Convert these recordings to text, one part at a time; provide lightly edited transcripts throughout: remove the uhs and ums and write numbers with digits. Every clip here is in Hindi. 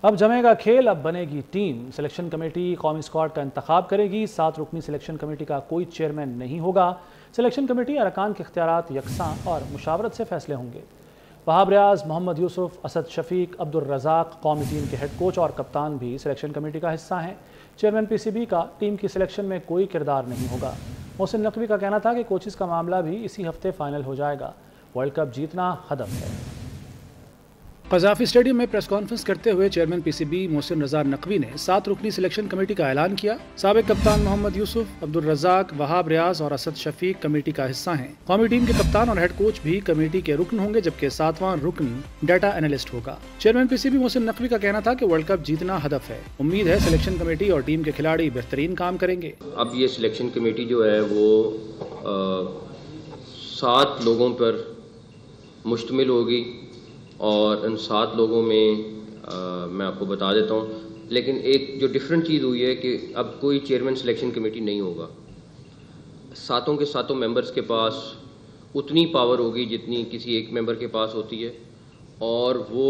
अब जमेगा खेल, अब बनेगी टीम। सिलेक्शन कमेटी कौमी स्क्वाड का इंतखाब करेगी। 7 रुकनी सिलेक्शन कमेटी का कोई चेयरमैन नहीं होगा। सिलेक्शन कमेटी अरकान के इख्तियारात यकसां और मुशावरत से फैसले होंगे। वहाब रियाज, मोहम्मद यूसुफ, असद शफीक, अब्दुल रज़ाक कौमी टीम के हेड कोच और कप्तान भी सिलेक्शन कमेटी का हिस्सा हैं। चेयरमैन PCB का टीम की सिलेक्शन में कोई किरदार नहीं होगा। मोहसिन नकवी का कहना था कि कोचेस का मामला भी इसी हफ्ते फाइनल हो जाएगा। वर्ल्ड कप जीतना हदफ है। क़ज़ाफ़ी स्टेडियम में प्रेस कॉन्फ्रेंस करते हुए चेयरमैन PCB मोहसिन रज़ा नकवी ने 7 रुकनी सिलेक्शन कमेटी का ऐलान किया। साबिक़ कप्तान मोहम्मद यूसुफ, अब्दुल रज़ाक, वहाब रियाज और असद शफीक कमेटी का हिस्सा हैं। कौमी टीम के कप्तान और हेड कोच भी कमेटी के रुकन होंगे, जबकि 7वां रुकन डाटा एनालिस्ट होगा। चेयरमैन PCB मोहसिन नकवी का कहना था कि वर्ल्ड कप जीतना हदफ है। उम्मीद है सिलेक्शन कमेटी और टीम के खिलाड़ी बेहतरीन काम करेंगे। अब ये सिलेक्शन कमेटी जो है वो 7 लोगों पर मुश्तमिल होगी और इन 7 लोगों में मैं आपको बता देता हूँ, लेकिन एक जो डिफरेंट चीज़ हुई है कि अब कोई चेयरमैन सिलेक्शन कमेटी नहीं होगा। 7 के 7 मेंबर्स के पास उतनी पावर होगी जितनी किसी एक मेंबर के पास होती है, और वो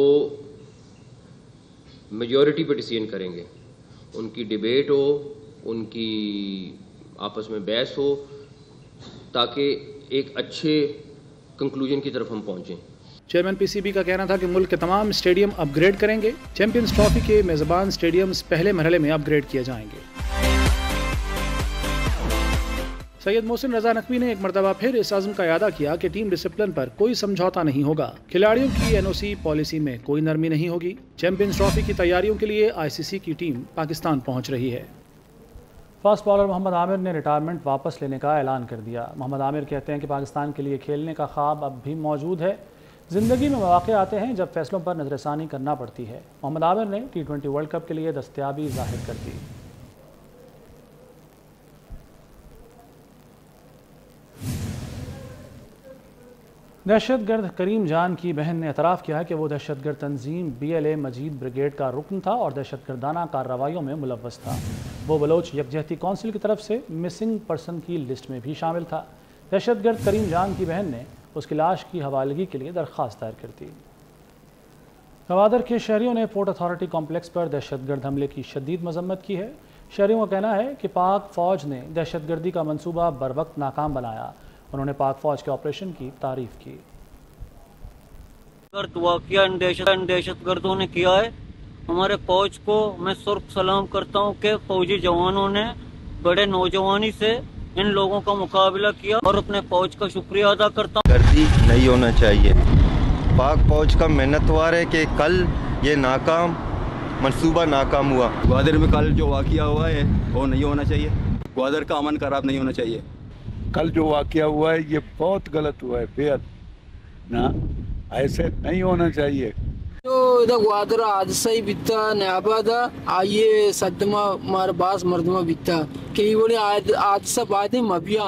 मेजॉरिटी पे डिसीजन करेंगे। उनकी डिबेट हो, उनकी आपस में बहस हो, ताकि एक अच्छे कंक्लूजन की तरफ हम पहुँचें। चेयरमैन PCB का कहना था कि मुल्क के तमाम स्टेडियम अपग्रेड करेंगे। चैंपियंस ट्रॉफी के मेज़बान स्टेडियम्स पहले मरहले में अपग्रेड किए जाएंगे। सैयद मोहसिन रज़ा नकवी ने एक मरतबा फिर इस अज़्म का यादा किया कि टीम डिसिप्लिन पर कोई समझौता नहीं होगा। खिलाड़ियों की NOC पॉलिसी में कोई नरमी नहीं होगी। चैंपियंस ट्रॉफी की तैयारियों के लिए ICC की टीम पाकिस्तान पहुंच रही है। फास्ट बॉलर मोहम्मद आमिर ने रिटायरमेंट वापस लेने का ऐलान कर दिया। मोहम्मद आमिर कहते हैं कि पाकिस्तान के लिए खेलने का ख्वाब अब भी मौजूद है। ज़िंदगी में मौक़े आते हैं जब फैसलों पर नज़रसानी करना पड़ती है। मोहम्मद आमिर ने T20 वर्ल्ड कप के लिए दस्तयाबी जाहिर कर दी। दहशतगर्द करीम जान की बहन ने एतराफ़ किया है कि वो दहशतगर्द तंजीम BLA मजीद ब्रिगेड का रुकन था और दहशतगर्दाना कार्रवाइयों में मुलव्वस था। वो बलोच यकजहती कौंसिल की तरफ से मिसिंग पर्सन की लिस्ट में भी शामिल था। दहशतगर्द करीम जान की बहन ने उसकी लाश की हवालगी के लिए दरख्वास्त दायर कर दी। गवादर के शहरियों ने पोर्ट अथॉरिटी कॉम्प्लेक्स पर दहशतगर्द हमले की शदीद मजम्मत की है। शहरियों का कहना है कि पाक फ़ौज ने दहशतगर्दी का मंसूबा बर वक्त नाकाम बनाया। उन्होंने पाक फ़ौज के ऑपरेशन की तारीफ की। वाक़या दहशतगर्दों ने किया है। हमारे फ़ौज को मैं सुर्ख सलाम करता हूँ कि फ़ौजी जवानों ने बड़े नौजवानी से इन लोगों का मुकाबला किया और अपने फौज का शुक्रिया अदा करता हूँ। गर्दी नहीं होना चाहिए। पाक फौज का मेहनतवार है कि कल ये मंसूबा नाकाम हुआ। ग्वादर में कल जो वाक़या हुआ है वो नहीं होना चाहिए। ग्वादर का अमन खराब नहीं होना चाहिए। कल जो वाक़या हुआ है ये बहुत गलत हुआ है, बेहद ना, ऐसे नहीं होना चाहिए। जो इधर ग्वादर हादसा ही बिता नयाबादा आइए सदमा मार बास मर्दमा बिता कई बड़े हादसा बातें मबिया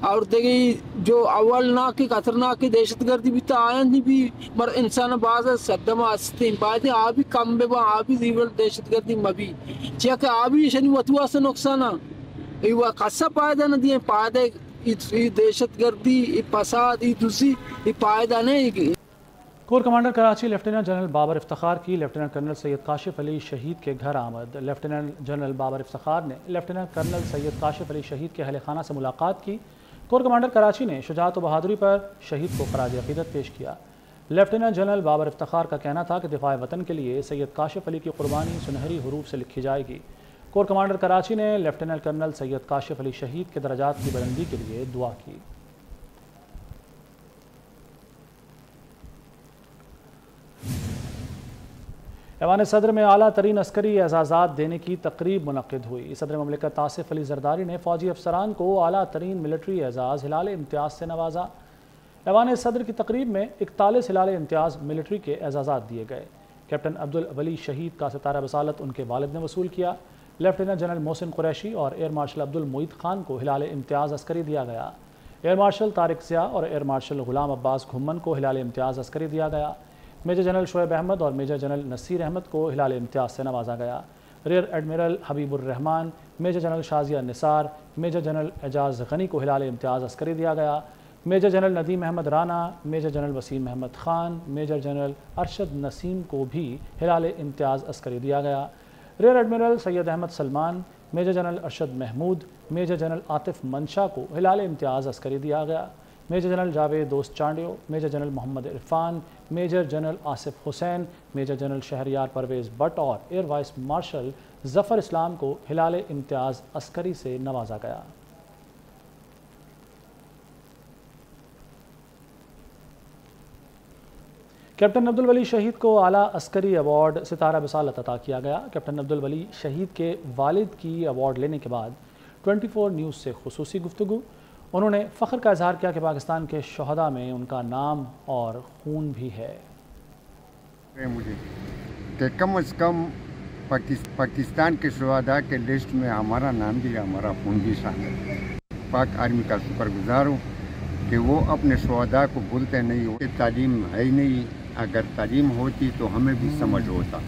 और देखिए जो अव्वल ना की खतरनाक की दहशतगर्दी बिता आया नहीं भी मर इंसान बाज सदमा हंसते बातें आ भी कम बे आ भी जीवन दहशतगर्दी मबी चेक आ भी शनि वतुआ से नुकसान ये कसा पायदा न दिए पायदा दहशतगर्दी फसाद दूसरी पायदा नहीं। Core commander Karachi lieutenant general Babar Iftikhar की लेफ्टिनेंट कर्नल सैयद काशिफ अली शहीद के घर आमद। लेफ्टिनेंट जनरल बाबर इफ्तिखार ने लेफ्टिनेंट कर्नल सैयद काशिफ अली शहीद के अहल खाना से मुलाकात की। कोर कमांडर कराची ने शुजाअत व बहादुरी पर शहीद को खराज अक़ीदत पेश किया। लेफ्टिनेंट जनरल बाबर इफ्तिखार का कहना था कि दिफा वतन के लिए सैयद काशिफ अली की कुर्बानी सुनहरी हरूफ से लिखी जाएगी। कोर कमांडर कराची ने लेफ्टिनेंट कर्नल सैयद काशिफ अली शहीद के दर्जात की बुलंदी के लिए दुआ की। ऐवान सदर में आला तरीन अस्करी एजाज़ात देने की तकरीब मुनक़िद हुई। सदर ममलिकत आसिफ अली जरदारी ने फ़ौजी अफसरान को आला तरीन मिलिट्री एजाज़ हिलाल इम्तियाज़ से नवाजा। ऐवान सदर की तकरीब में 41 हिलाल इम्तियाज़ मिलिट्री के एजाज़ात दिए गए। कैप्टन अब्दुल वली शहीद का सितारा बसालत उनके वालिद ने वसूल किया। लेफ्टिनेंट जनरल मोहसिन कुरैशी और एयर मार्शल अब्दुल मोईद खान को हिलाल इम्तियाज़ अस्करी दिया गया। एयर मार्शल तारिक ज़िया और एयर मार्शल गुलाम अब्बास घुम्मन को हिलाल इम्तियाज़ अस्करी दिया गया। मेजर जनरल शोएब अहमद और मेजर जनरल नसीर अहमद को हिलाल इम्तियाज़ से नवाजा गया। Rear admiral Habibur Rahman, major general Shazia Nisar, major general Ejaz Ghani को हिलाल इम्तियाज़ अस्करी दिया गया। Major general Nadeem Ahmed Rana, major general Waseem Ahmed Khan, major general Arshad Naseem को भी हिलाल इम्तियाज़ अस्करी दिया गया। Rear admiral Syed Ahmed Salman, major general Arshad Mahmood, major general Atif Mansha को हिलाल इम्तियाज़ अस्करी दिया गया। Major general Javed Dost Chandio, major general Mohammad Irfan, major general Asif Hussain, major general Shahryar Parvez Bhatt और air vice marshal Zafar Islam को हिलाल इम्तियाज़ अस्करी से नवाजा गया। कैप्टन अब्दुल वली शहीद को आला अस्करी अवार्ड सितारा बिसालत अता किया गया। कैप्टन अब्दुल वली शहीद के वालिद की अवार्ड लेने के बाद 24 न्यूज़ से खुसूसी गुफ्तगू। उन्होंने फ़ख्र का इजहार किया कि पाकिस्तान के शहदा में उनका नाम और खून भी है। मुझे कि कम से कम पाकिस्तान के शहदा के लिस्ट में हमारा नाम भी, हमारा खून भी शामिल। पाक आर्मी का शुक्रगुजार हूँ कि वो अपने शहदा को भूलते नहीं हो। तालीम है ही नहीं, अगर तालीम होती तो हमें भी समझ होता।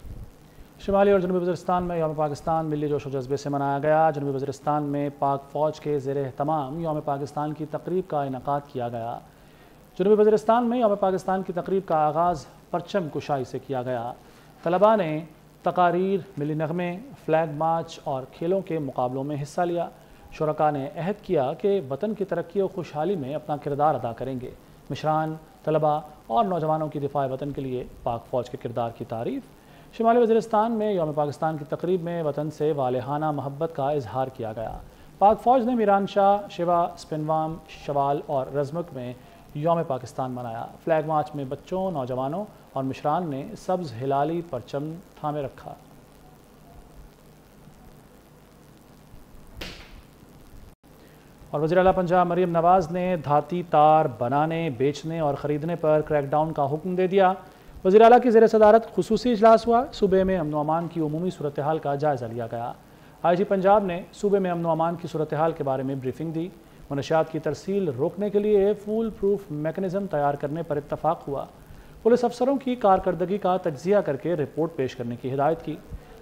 शुमाली और जनूबी वज़ीरिस्तान में यौम पाकिस्तान मिली जोश व जज्बे से मनाया गया। जनूबी वज़ीरिस्तान में पाक फ़ौज के ज़ेर एहतमाम यौम पाकिस्तान की तकरीब का इनेकाद किया गया। जनूबी वज़ीरिस्तान में यौम पाकिस्तान की तकरीब का आगाज़ परचम कुशाई से किया गया। तलबा ने तकारीर, मिली नगमे, फ्लैग मार्च और खेलों के मुकाबलों में हिस्सा लिया। शुरका ने अहद किया कि वतन की तरक्की और खुशहाली में अपना किरदार अदा करेंगे। मिशरान, तलबा और नौजवानों की दिफा वतन के लिए पाक फ़ौज के किरदार की तारीफ़। शुमाली वज़ीरिस्तान में यौम पाकिस्तान की तकरीब में वतन से वालेहाना मोहब्बत का इजहार किया गया। पाक फ़ौज ने मीरान शाह, शिवा, स्पिनवाम, शवाल और रज़मुक में यौम पाकिस्तान मनाया। फ्लैग मार्च में बच्चों, नौजवानों और मिशरान ने सब्ज़ हिलाली परचम थामे रखा। और वज़ीर आला पंजाब मरीम नवाज़ ने धाती तार बनाने, बेचने और ख़रीदने पर क्रैकडाउन का हुक्म दे दिया। वज़ीर आला की ज़ेर सदारत खुसूसी इजलास हुआ। सूबे में अमन व अमान की उमूमी सूरत हाल का जायज़ा लिया गया। IG पंजाब ने सूबे में अमन व अमान की सूरत हाल के बारे में ब्रीफिंग दी। मनशियात की तरसील रोकने के लिए फूल प्रूफ मैकेनिज़्म तैयार करने पर इत्तफाक हुआ। पुलिस अफसरों की कारकर्दगी का तज्ज़िया करके रिपोर्ट पेश करने की हिदायत की।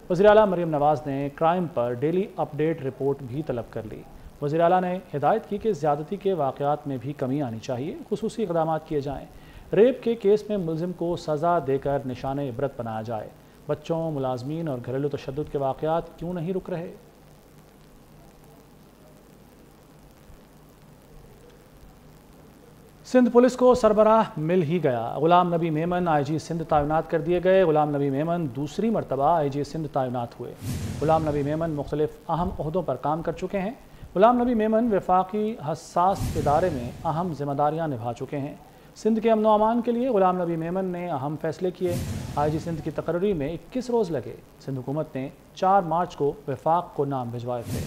वज़ीर आला मरीम नवाज़ ने क्राइम पर डेली अपडेट रिपोर्ट भी तलब कर ली। वज़ीर आला ने हिदायत की कि ज़्यादती के वाक़यात में भी कमी आनी चाहिए, खुसूसी इक़दाम किए जाएँ। रेप के केस में मुलजिम को सज़ा देकर निशाने इबरत बनाया जाए। बच्चों, मुलाजमीन और घरेलू तशद्दुद के वाक़यात क्यों नहीं रुक रहे। सिंध पुलिस को सरबराह मिल ही गया। गुलाम नबी मेमन IG सिंध तैनात कर दिए गए। गुलाम नबी मेमन दूसरी मरतबा IG सिंध तैनात हुए। गुलाम नबी मेमन मुख्तलिफ अहम ओहदों पर काम कर चुके हैं। गुलाम नबी मेमन वफाकी हसास इदारे में अहम जिम्मेदारियाँ निभा चुके हैं। सिंध के अमन व अमान के लिए गुलाम नबी मेमन ने अहम फैसले किए। IG सिंध की तकर्री में 21 रोज़ लगे। सिंध हुकूमत ने 4 मार्च को वफाक को नाम भिजवाए थे।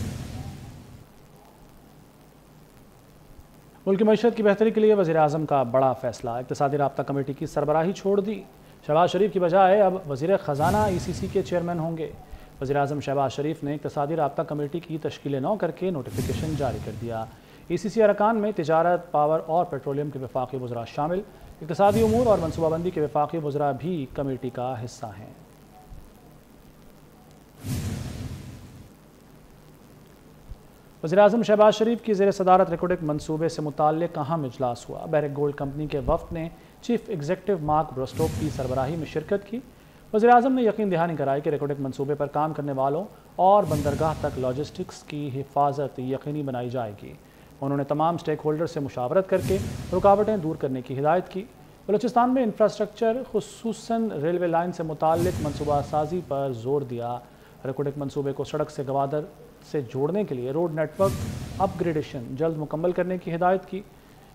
मुल्क की मईशत की बेहतरी के लिए वज़ीर आज़म का बड़ा फैसला। इक़्तिसादी राब्ता कमेटी की सरबराही छोड़ दी। शहबाज शरीफ की बजाय अब वज़ीर ख़जाना ECC के चेयरमैन होंगे। वज़ीर आज़म शहबाज शरीफ ने इक़्तिसादी राब्ता कमेटी की तश्कील नौ करके नोटिफिकेशन जारी कर दिया। ECC अरकान में तिजारत, पावर और पेट्रोलियम के वफाकी वज़रा शामिल। इक़्तिसादी उमूर और मनसूबाबंदी के वफाकी वज़रा भी कमेटी का हिस्सा हैं। वज़ीर आज़म शहबाज शरीफ की ज़ेर सदारत रिकॉर्डिक मनसूबे से मुताल्लिक़ अहम इजलास हुआ। बैरिक गोल्ड कंपनी के वफ़द ने चीफ एग्जीक्यूटिव मार्क ब्रोस्टोक की सरबराही में शिरकत की। वज़ीर आज़म ने यकीन दहानी कराई कि रिकॉर्डिक मनसूबे पर काम करने वालों और बंदरगाह तक लॉजिस्टिक्स की हिफाजत यकीनी बनाई जाएगी। उन्होंने तमाम स्टेक होल्डर से मुशावरत करके रुकावटें दूर करने की हिदायत की। बलूचिस्तान में इंफ्रास्ट्रक्चर खुसूसन रेलवे लाइन से मुताल्लिक़ मनसूबा साजी पर जोर दिया। रिकॉर्डिक मनसूबे को सड़क से गवादर से जोड़ने के लिए रोड नेटवर्क अपग्रेडेशन जल्द मुकम्मल करने की हिदायत की।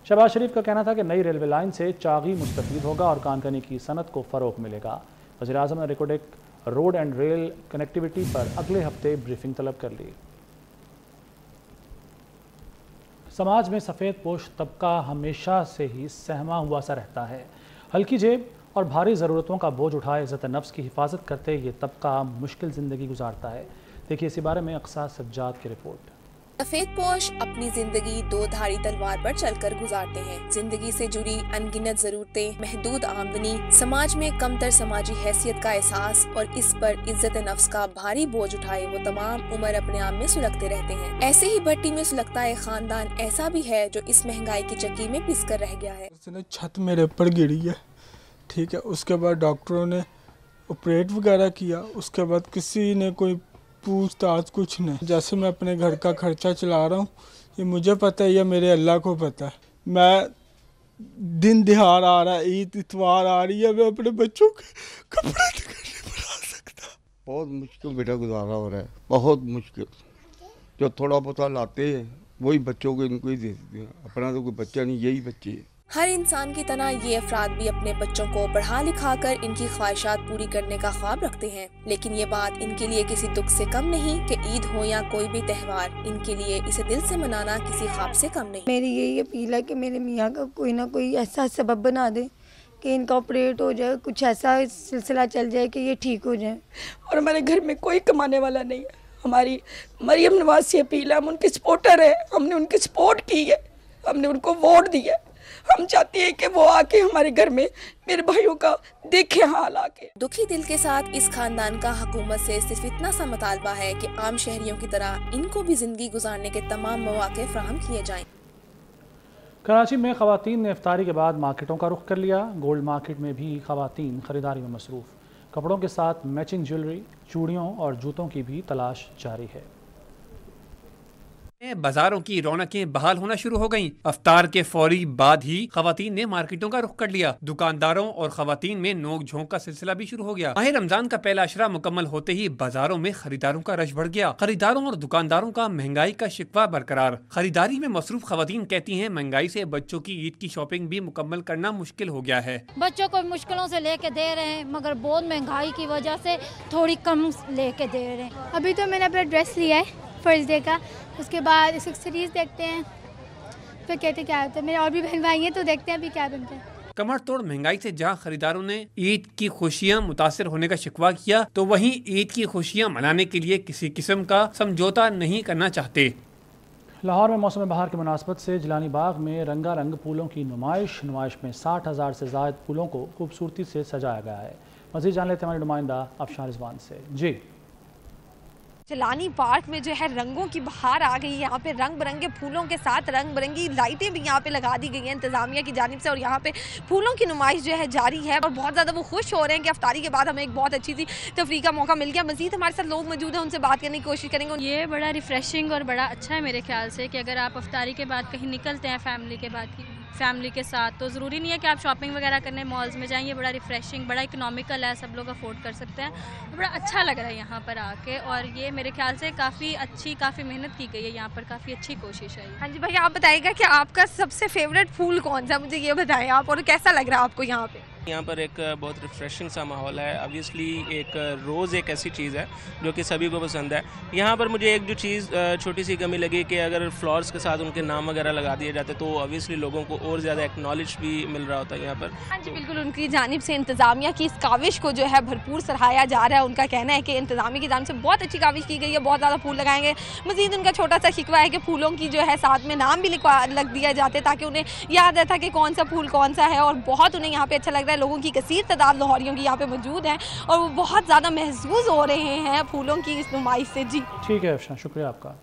शहबाज शरीफ का कहना था कि नई रेलवे लाइन से चागी मुस्तफ़ीद होगा और कानकनी की सनत को फ़रोग़ मिलेगा। वज़ीर आज़म ने रिकॉर्डिक रोड एंड रेल कनेक्टिविटी पर अगले हफ्ते ब्रीफिंग तलब कर ली। समाज में सफ़ेद पोश तबका हमेशा से ही सहमा हुआ सा रहता है। हल्की जेब और भारी ज़रूरतों का बोझ उठाए इज़्ज़त नफ्स की हिफाजत करते ये तबका मुश्किल ज़िंदगी गुजारता है। देखिए इसी बारे में अक्सा सज्जाद की रिपोर्ट। सफेदपोश अपनी जिंदगी दो धारी तलवार पर चलकर गुजारते हैं। जिंदगी से जुड़ी अनगिनत जरूरतें, महदूद आमदनी, समाज में कमतर समाजी हैसियत का एहसास और इस पर इज्जत नफ्स का भारी बोझ उठाए वो तमाम उम्र अपने आप में सुलगते रहते हैं। ऐसे ही भट्टी में सुलगता एक खानदान ऐसा भी है जो इस महंगाई की चक्की में पिस कर रह गया है। छत मेरे ऊपर गिरी है, ठीक है, उसके बाद डॉक्टरों ने ऑपरेट वगैरह किया, उसके बाद किसी ने कोई पूछताछ कुछ नहीं। जैसे मैं अपने घर का खर्चा चला रहा हूँ, ये मुझे पता है, ये मेरे अल्लाह को पता है। मैं दिन दिहाड़ आ रहा है, ईद इतवार आ रही है, मैं अपने बच्चों के कपड़े तक नहीं बना सकता। बहुत मुश्किल बेटा गुजारा हो रहा है, बहुत मुश्किल। जो थोड़ा बहुत लाते हैं वही बच्चों को इनको ही दे देते हैं, अपना तो कोई बच्चा नहीं, यही बच्चे हैं। हर इंसान की तरह ये अफराद भी अपने बच्चों को पढ़ा लिखा कर इनकी ख्वाहिशात पूरी करने का ख्वाब रखते हैं, लेकिन ये बात इनके लिए किसी दुख से कम नहीं कि ईद हो या कोई भी त्यौहार, इनके लिए इसे दिल से मनाना किसी ख्वाब से कम नहीं। मेरी यही अपील है कि मेरे मियाँ का कोई ना कोई ऐसा सबब बना दे कि इनका ऑपरेट हो जाए, कुछ ऐसा सिलसिला चल जाए कि ये ठीक हो जाए। और हमारे घर में कोई कमाने वाला नहीं है। हमारी मरियम नवाज से अपील है, हम उनके सपोर्टर हैं, हमने उनकी सपोर्ट की है, हमने उनको वोट दिया। हम चाहते हैं कि वो आके हमारे घर में मेरे भाइयों का देखे हाल आके। दुखी दिल के साथ इस खानदान का हुकूमत से सिर्फ इतना सा मुतालबा है कि आम शहरियों की तरह इनको भी जिंदगी गुजारने के तमाम मौके फराहम किए जाएं। कराची में खवातीन ने इफ्तारी के बाद मार्केटों का रुख कर लिया। गोल्ड मार्केट में भी खवातीन खरीदारी में मसरूफ, कपड़ों के साथ मैचिंग ज्वेलरी, चूड़ियों और जूतों की भी तलाश जारी है। बाजारों की रौनकें बहाल होना शुरू हो गईं। अफ्तार के फौरी बाद ही खवातीन ने मार्केटों का रुख कर लिया। दुकानदारों और खवातीन में नोक झोंक का सिलसिला भी शुरू हो गया। माह रमजान का पहला अशरा मुकम्मल होते ही बाजारों में खरीदारों का रश बढ़ गया। खरीदारों और दुकानदारों का महंगाई का शिकवा बरकरार। खरीदारी में मसरूफ खवातीन कहती हैं, महंगाई से बच्चों की ईद की शॉपिंग भी मुकम्मल करना मुश्किल हो गया है। बच्चों को मुश्किलों से लेके दे रहे हैं, मगर बहुत महंगाई की वजह से थोड़ी कम लेके दे रहे हैं। अभी तो मैंने अपना ड्रेस लिया है फर्स्ट डे का, उसके बाद एक्सेसरीज देखते हैं, फिर कहते क्या होता है। मेरे और भी बहन भाई हैं, तो देखते हैं अभी क्या बनता है। कमर तोड़ महंगाई से जहां खरीदारों ने ईद की खुशियां मुतासिर होने का शिकवा किया, तो वहीं ईद की खुशियां मनाने के लिए किसी किस्म का समझौता नहीं करना चाहते। लाहौर में मौसम बहार की मुनासबत से जिलानी बाग में रंगारंग फूलों की नुमाइश में 60,000 से ज़ायद फूलों को खूबसूरती से सजाया गया है। मज़ीद जान लेते हैं हमारे नुमाइंदा अफशान रिजवान से। जी, जिलानी पार्क में जो है रंगों की बहार आ गई है। यहाँ पे रंग बिरंगे फूलों के साथ रंग बिरंगी लाइटें भी यहाँ पे लगा दी गई हैं इंतजामिया की जानिब से, और यहाँ पे फूलों की नुमाइश जो है जारी है और बहुत ज़्यादा वो खुश हो रहे हैं कि अफ्तारी के बाद हमें एक बहुत अच्छी सी तफरीह का मौका मिल गया। मज़ीद हमारे साथ लोग मौजूद हैं, उनसे बात करने की कोशिश करेंगे। ये बड़ा रिफ्रेशिंग और बड़ा अच्छा है मेरे ख्याल से कि अगर आप अफ्तारी के बाद कहीं निकलते हैं फैमिली के साथ, तो ज़रूरी नहीं है कि आप शॉपिंग वगैरह करने मॉल्स में जाएं। ये बड़ा रिफ्रेशिंग, बड़ा इकोनॉमिकल है, सब लोग अफोर्ड कर सकते हैं, तो बड़ा अच्छा लग रहा है यहाँ पर आके। और ये मेरे ख्याल से काफ़ी मेहनत की गई है यहाँ पर, काफ़ी अच्छी कोशिश है। हाँ जी भैया, आप बताइएगा कि आपका सबसे फेवरेट फूल कौन सा, मुझे ये बताएं आप, और कैसा लग रहा है आपको यहाँ पे? यहाँ पर एक बहुत रिफ्रेशिंग सा माहौल है। ऑब्वियसली एक रोज़ एक ऐसी चीज़ है जो कि सभी को पसंद है। यहाँ पर मुझे एक जो चीज़ छोटी सी कमी लगी कि अगर फ्लावर्स के साथ उनके नाम वगैरह लगा दिए जाते तो ऑब्वियसली लोगों को और ज़्यादा एक्नॉलेज भी मिल रहा होता है यहाँ पर। हाँ जी बिल्कुल, उनकी जानिब से इंतज़ामिया की इस काविश को जो है भरपूर सराहाया जा रहा है। उनका कहना है कि इंतज़ामिया की जानिब से बहुत अच्छी काविश की गई है, बहुत ज़्यादा फूल लगाएंगे। मज़ीद उनका छोटा सा शिकवा है कि फूलों की जो है साथ में नाम भी लग दिया जाते ताकि उन्हें याद रहता कि कौन सा फूल कौन सा है, और बहुत उन्हें यहाँ पे अच्छा लग रहा है। लोगों की कसीर तादाद लाहौरियों की यहाँ पे मौजूद हैं और वो बहुत ज़्यादा महसूस हो रहे हैं फूलों की इस नुमाइश से। जी ठीक है अफशान, शुक्रिया आपका।